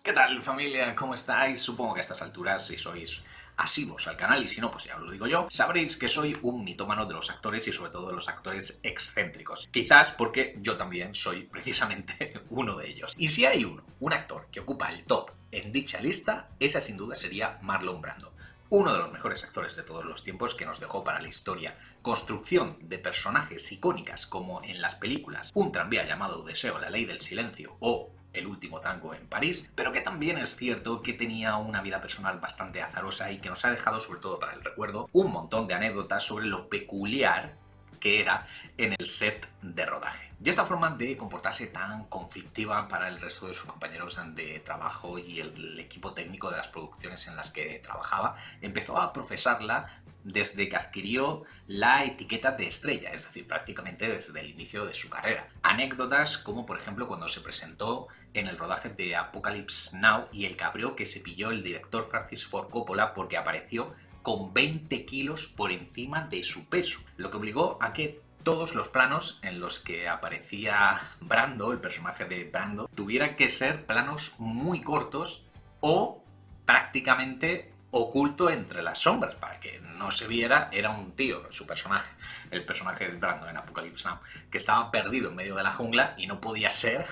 ¿Qué tal, familia? ¿Cómo estáis? Supongo que a estas alturas, si sois asiduos al canal, y si no, pues ya os lo digo yo, sabréis que soy un mitómano de los actores y sobre todo de los actores excéntricos. Quizás porque yo también soy precisamente uno de ellos. Y si hay un actor que ocupa el top en dicha lista, esa sin duda sería Marlon Brando. Uno de los mejores actores de todos los tiempos que nos dejó para la historia construcción de personajes icónicas como en las películas Un tranvía llamado Deseo, La ley del silencio o El último tango en París, pero que también es cierto que tenía una vida personal bastante azarosa y que nos ha dejado, sobre todo para el recuerdo, un montón de anécdotas sobre lo peculiar que era en el set de rodaje. Y esta forma de comportarse tan conflictiva para el resto de sus compañeros de trabajo y el equipo técnico de las producciones en las que trabajaba, empezó a profesarla desde que adquirió la etiqueta de estrella, es decir, prácticamente desde el inicio de su carrera. Anécdotas como, por ejemplo, cuando se presentó en el rodaje de Apocalypse Now y el cabreo que se pilló el director Francis Ford Coppola porque apareció con 20 kilos por encima de su peso, lo que obligó a que todos los planos en los que aparecía Brando, el personaje de Brando, tuvieran que ser planos muy cortos o prácticamente oculto entre las sombras, para que no se viera, era un tío, su personaje, el personaje de Brando en Apocalypse Now, que estaba perdido en medio de la jungla y no podía ser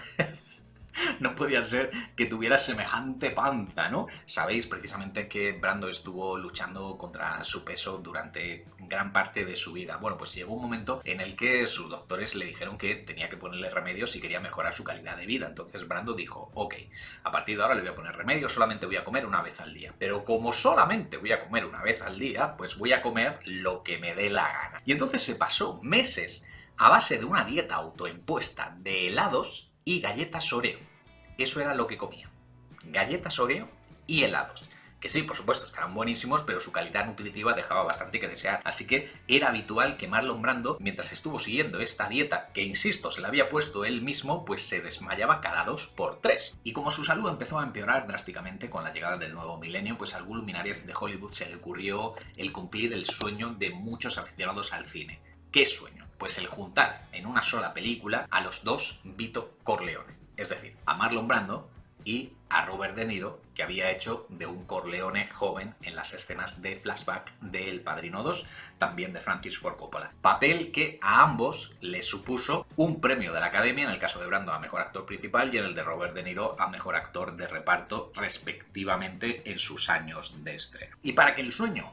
no podía ser que tuviera semejante panza, ¿no? Sabéis precisamente que Brando estuvo luchando contra su peso durante gran parte de su vida. Bueno, pues llegó un momento en el que sus doctores le dijeron que tenía que ponerle remedios si quería mejorar su calidad de vida. Entonces Brando dijo, ok, a partir de ahora le voy a poner remedios, solamente voy a comer una vez al día. Pero como solamente voy a comer una vez al día, pues voy a comer lo que me dé la gana. Y entonces se pasó meses a base de una dieta autoimpuesta de helados y galletas Oreo. Eso era lo que comía. Galletas Oreo y helados. Que sí, por supuesto, estaban buenísimos, pero su calidad nutritiva dejaba bastante que desear. Así que era habitual que Marlon Brando, mientras estuvo siguiendo esta dieta, que insisto, se la había puesto él mismo, pues se desmayaba cada 2 por 3. Y como su salud empezó a empeorar drásticamente con la llegada del nuevo milenio, pues a algunos luminarias de Hollywood se le ocurrió el cumplir el sueño de muchos aficionados al cine. ¿Qué sueño? Pues el juntar en una sola película a los dos Vito Corleone. Es decir, a Marlon Brando y a Robert De Niro, que había hecho de un Corleone joven en las escenas de flashback de El Padrino 2, también de Francis Ford Coppola. Papel que a ambos les supuso un premio de la Academia, en el caso de Brando a Mejor Actor Principal y en el de Robert De Niro a Mejor Actor de Reparto, respectivamente en sus años de estreno. Y para que el sueño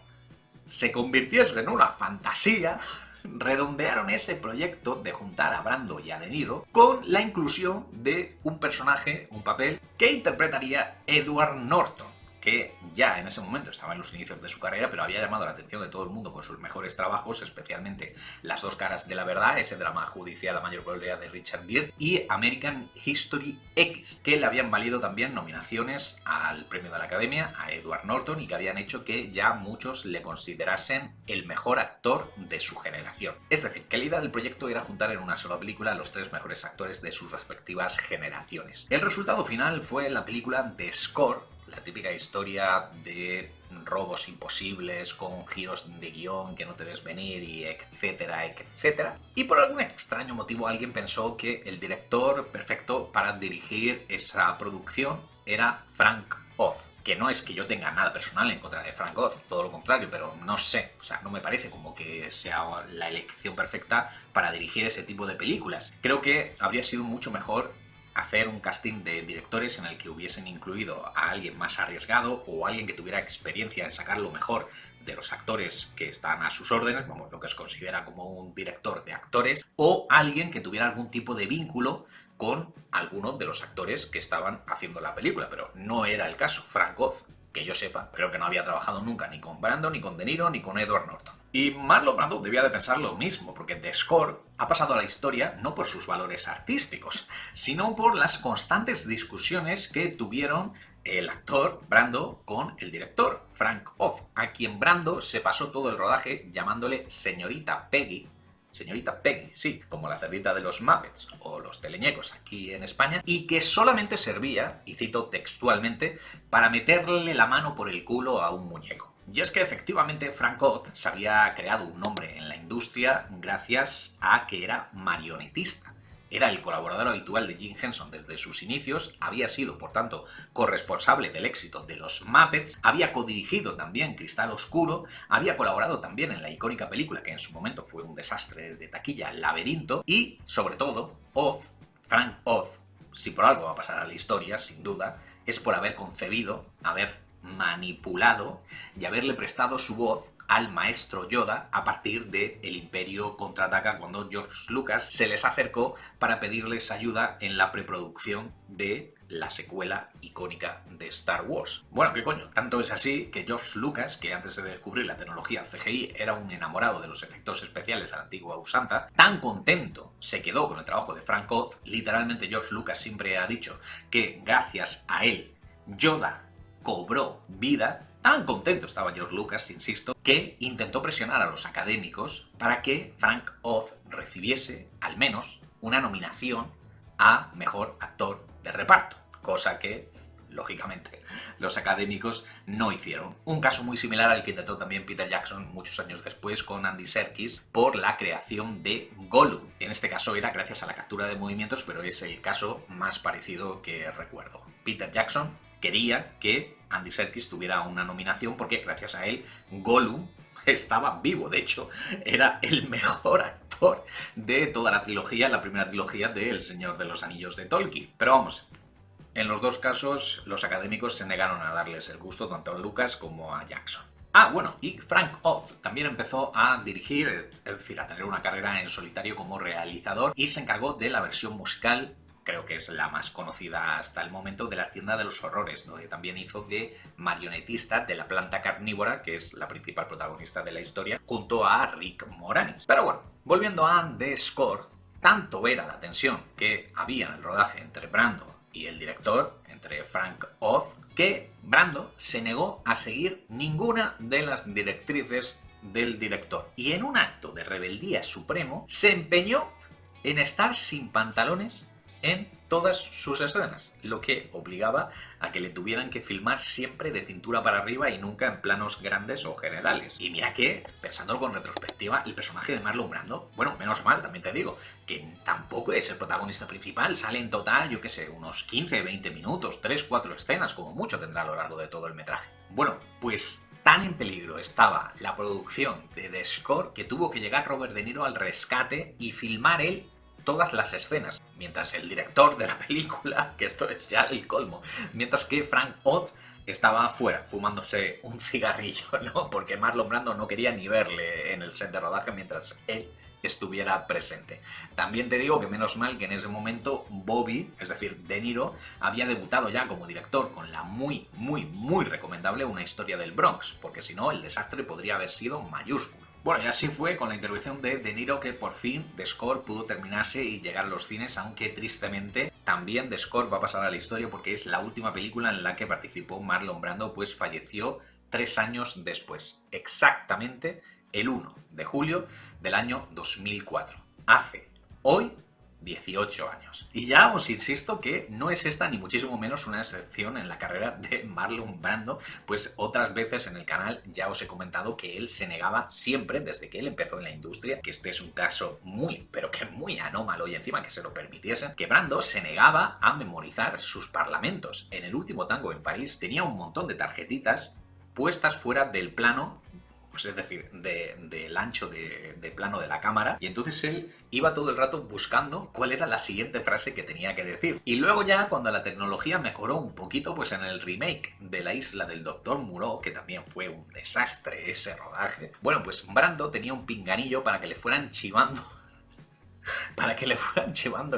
se convirtiese en una fantasía, redondearon ese proyecto de juntar a Brando y a De Niro con la inclusión de un personaje, un papel, que interpretaría Edward Norton, que ya en ese momento estaba en los inicios de su carrera, pero había llamado la atención de todo el mundo con sus mejores trabajos, especialmente Las dos caras de la verdad, ese drama judicial a mayor probabilidad de Richard Gere, y American History X, que le habían valido también nominaciones al premio de la Academia a Edward Norton y que habían hecho que ya muchos le considerasen el mejor actor de su generación. Es decir, que la idea del proyecto era juntar en una sola película a los tres mejores actores de sus respectivas generaciones. El resultado final fue la película The Score, la típica historia de robos imposibles con giros de guión que no te ves venir y etcétera, etcétera. Y por algún extraño motivo alguien pensó que el director perfecto para dirigir esa producción era Frank Oz. Que no es que yo tenga nada personal en contra de Frank Oz, todo lo contrario, pero no sé, o sea, no me parece como que sea la elección perfecta para dirigir ese tipo de películas. Creo que habría sido mucho mejor hacer un casting de directores en el que hubiesen incluido a alguien más arriesgado o alguien que tuviera experiencia en sacar lo mejor de los actores que están a sus órdenes, vamos, lo que se considera como un director de actores, o alguien que tuviera algún tipo de vínculo con alguno de los actores que estaban haciendo la película, pero no era el caso. Frank Oz, que yo sepa, creo que no había trabajado nunca ni con Brando, ni con De Niro, ni con Edward Norton. Y Marlon Brando debía de pensar lo mismo, porque The Score ha pasado a la historia no por sus valores artísticos, sino por las constantes discusiones que tuvieron el actor Brando con el director Frank Oz, a quien Brando se pasó todo el rodaje llamándole señorita Peggy. Señorita Peggy, sí, como la cerdita de los Muppets o los teleñecos aquí en España, y que solamente servía, y cito textualmente, para meterle la mano por el culo a un muñeco. Y es que efectivamente Frank Oz se había creado un nombre en la industria gracias a que era marionetista. era el colaborador habitual de Jim Henson desde sus inicios, había sido, por tanto, corresponsable del éxito de los Muppets, había codirigido también Cristal Oscuro, había colaborado también en la icónica película que en su momento fue un desastre de taquilla, Laberinto, y, sobre todo, Oz, Frank Oz, si por algo va a pasar a la historia, sin duda, es por haber concebido, haber manipulado y haberle prestado su voz al maestro Yoda a partir de El Imperio Contraataca, cuando George Lucas se les acercó para pedirles ayuda en la preproducción de la secuela icónica de Star Wars. Bueno, ¿qué coño? Tanto es así que George Lucas, que antes de descubrir la tecnología CGI era un enamorado de los efectos especiales a la antigua usanza, tan contento se quedó con el trabajo de Frank Oz, literalmente George Lucas siempre ha dicho que gracias a él Yoda cobró vida. Tan contento estaba George Lucas, insisto, que intentó presionar a los académicos para que Frank Oz recibiese, al menos, una nominación a Mejor Actor de Reparto, cosa que, lógicamente, los académicos no hicieron. Un caso muy similar al que intentó también Peter Jackson muchos años después con Andy Serkis por la creación de Gollum. En este caso era gracias a la captura de movimientos, pero es el caso más parecido que recuerdo. Peter Jackson quería que Andy Serkis tuviera una nominación porque gracias a él Gollum estaba vivo. De hecho, era el mejor actor de toda la trilogía, la primera trilogía de El Señor de los Anillos de Tolkien. Pero vamos, en los dos casos los académicos se negaron a darles el gusto tanto a Lucas como a Jackson. Ah, bueno, y Frank Oz también empezó a dirigir, es decir, a tener una carrera en solitario como realizador y se encargó de la versión musical, creo que es la más conocida hasta el momento, de La Tienda de los Horrores, donde también hizo de marionetista de la planta carnívora, que es la principal protagonista de la historia, junto a Rick Moranis. Pero bueno, volviendo a The Score, tanto era la tensión que había en el rodaje entre Brando y el director, entre Frank Oz, que Brando se negó a seguir ninguna de las directrices del director. Y en un acto de rebeldía supremo, se empeñó en estar sin pantalones en todas sus escenas, lo que obligaba a que le tuvieran que filmar siempre de cintura para arriba y nunca en planos grandes o generales. Y mira que, pensándolo con retrospectiva, el personaje de Marlon Brando, bueno, menos mal, también te digo, que tampoco es el protagonista principal, sale en total, yo qué sé, unos 15, 20 minutos, 3, 4 escenas, como mucho tendrá a lo largo de todo el metraje. Bueno, pues tan en peligro estaba la producción de The Score que tuvo que llegar Robert De Niro al rescate y filmar él todas las escenas, mientras el director de la película, que esto es ya el colmo, mientras que Frank Oz estaba afuera fumándose un cigarrillo, ¿no? Porque Marlon Brando no quería ni verle en el set de rodaje mientras él estuviera presente. También te digo que menos mal que en ese momento Bobby, es decir, De Niro, había debutado ya como director con la muy recomendable Una historia del Bronx, porque si no el desastre podría haber sido mayúsculo. Bueno, y así fue con la intervención de De Niro que por fin The Score pudo terminarse y llegar a los cines, aunque tristemente también The Score va a pasar a la historia porque es la última película en la que participó Marlon Brando, pues falleció 3 años después, exactamente el 1 de julio del año 2004. Hace hoy 18 años. Y ya os insisto que no es esta ni muchísimo menos una excepción en la carrera de Marlon Brando, pues otras veces en el canal ya os he comentado que él se negaba siempre, desde que él empezó en la industria, que este es un caso muy, pero que muy anómalo y encima que se lo permitiesen, que Brando se negaba a memorizar sus parlamentos. En El último tango en París tenía un montón de tarjetitas puestas fuera del plano, pues es decir, del ancho de plano de la cámara, y entonces él iba todo el rato buscando cuál era la siguiente frase que tenía que decir. Y luego ya cuando la tecnología mejoró un poquito, pues en el remake de La isla del Doctor Moreau, que también fue un desastre ese rodaje, bueno, pues Brando tenía un pinganillo para que le fueran chivando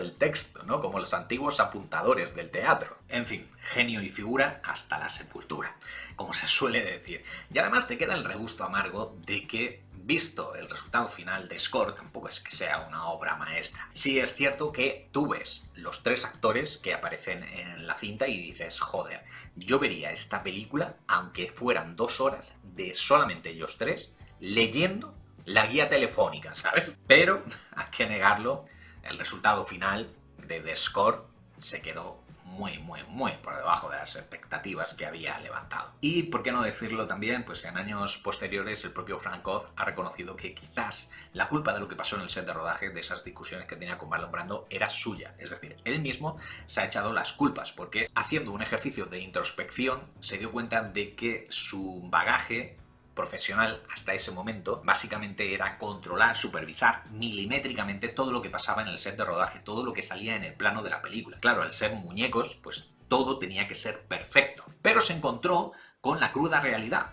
el texto, ¿no? Como los antiguos apuntadores del teatro. En fin, genio y figura hasta la sepultura, como se suele decir. Y además te queda el regusto amargo de que, visto el resultado final de Score, tampoco es que sea una obra maestra. Sí es cierto que tú ves los 3 actores que aparecen en la cinta y dices, joder, yo vería esta película, aunque fueran 2 horas de solamente ellos 3, leyendo la guía telefónica, ¿sabes? Pero, hay que negarlo, el resultado final de The Score se quedó muy por debajo de las expectativas que había levantado. Y por qué no decirlo también, pues en años posteriores el propio Frank Oz ha reconocido que quizás la culpa de lo que pasó en el set de rodaje, de esas discusiones que tenía con Marlon Brando, era suya. Es decir, él mismo se ha echado las culpas porque haciendo un ejercicio de introspección se dio cuenta de que su bagaje profesional hasta ese momento básicamente era controlar, supervisar milimétricamente todo lo que pasaba en el set de rodaje, todo lo que salía en el plano de la película. Claro, al ser muñecos, pues todo tenía que ser perfecto. Pero se encontró con la cruda realidad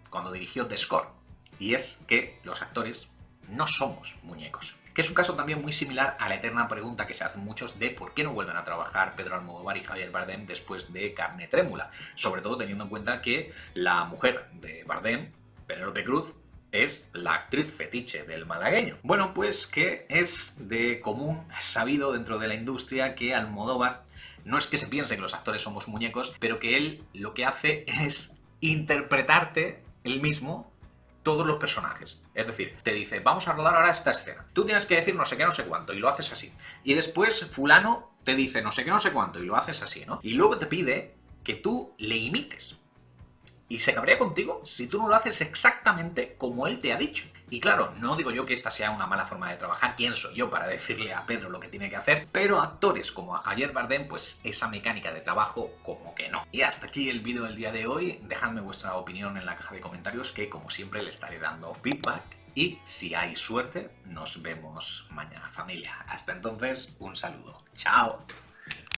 cuando dirigió The Score, y es que los actores no somos muñecos. Que es un caso también muy similar a la eterna pregunta que se hacen muchos de por qué no vuelven a trabajar Pedro Almodóvar y Javier Bardem después de Carne Trémula. Sobre todo teniendo en cuenta que la mujer de Bardem, Penélope Cruz, es la actriz fetiche del malagueño. Bueno, pues que es de común sabido dentro de la industria que Almodóvar no es que se piense que los actores somos muñecos, pero que él lo que hace es interpretarte él mismo todos los personajes. Es decir, te dice, vamos a rodar ahora esta escena. Tú tienes que decir no sé qué, no sé cuánto, y lo haces así. Y después fulano te dice no sé qué, no sé cuánto, y lo haces así, ¿no? Y luego te pide que tú le imites. Y se cabrea contigo si tú no lo haces exactamente como él te ha dicho. Y claro, no digo yo que esta sea una mala forma de trabajar, quién soy yo para decirle a Pedro lo que tiene que hacer, pero a actores como a Javier Bardem, pues esa mecánica de trabajo como que no. Y hasta aquí el vídeo del día de hoy, dejadme vuestra opinión en la caja de comentarios que como siempre le estaré dando feedback. Y si hay suerte, nos vemos mañana, familia. Hasta entonces, un saludo. ¡Chao!